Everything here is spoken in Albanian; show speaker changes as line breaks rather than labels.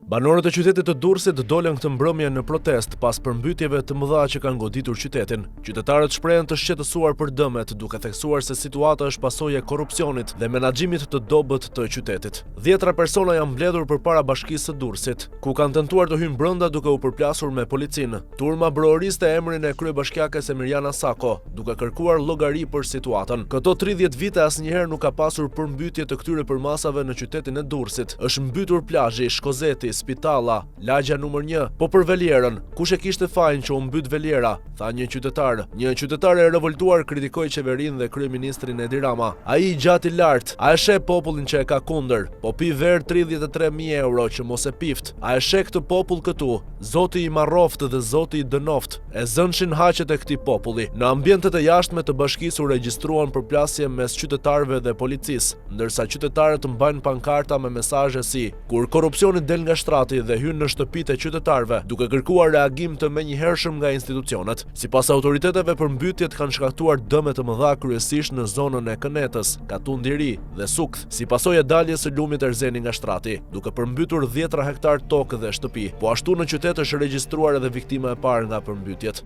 Banorët e qytetit të Durrësit dolën këtë mbrëmje në protest pas përmbytjeve të mëdha që kanë goditur qytetin. Qytetarët shprehen të shqetësuar për dëmet, duke theksuar se situata është pasojë e korrupsionit dhe menaxhimit të dobët të qytetit. 10 persona janë mbledhur përpara bashkisë së Durrësit, ku kanë tentuar të hyjnë brenda duke u përplasur me policinë. Turma broëriste emrin e kryebashkiakes Emirjana Sako, duke kërkuar llogari për situatën. Këto 30 vite asnjëherë nuk ka pasur përmbytje të këtyre përmasave në qytetin e Durrësit. Është mbytur plazhi, shkozeti, spitalla, lagja numër 1, po për Velierën, kush e kishte fajin që u mbyt Veliera, tha një qytetar. Një qytetar e revoltuar kritikoi qeverinë dhe kryeministrin Edi Rama. Ai gjati lart, a e sheh popullin që e ka kundër, po pi ver 33.000 euro që mos e pift. A e sheh këtë popull këtu, Zoti i marroft dhe Zoti i dënoft, e zënshin haqet e këtij populli. Në ambientet e jashtme të bashkisë u regjistruan përplasje mes qytetarëve dhe policisë, ndërsa qytetarët mbajnë pankarta me mesazhe si: kur korrupsioni del nga shtrati dhe hyn në shtëpitë e qytetarëve, duke kërkuar reagim të menjëhershëm nga institucionet. Sipas autoriteteve, përmbytjet kanë shkaktuar dëme të mëdha kryesisht në zonën e Kënetës, Katundi i Ri dhe Sukth, si pasojë e daljes së lumit Erzeni nga shtrati, duke përmbytur 10 hektar tokë dhe shtëpi. Po ashtu në qytet është regjistruar edhe viktima e parë nga përmbytjet.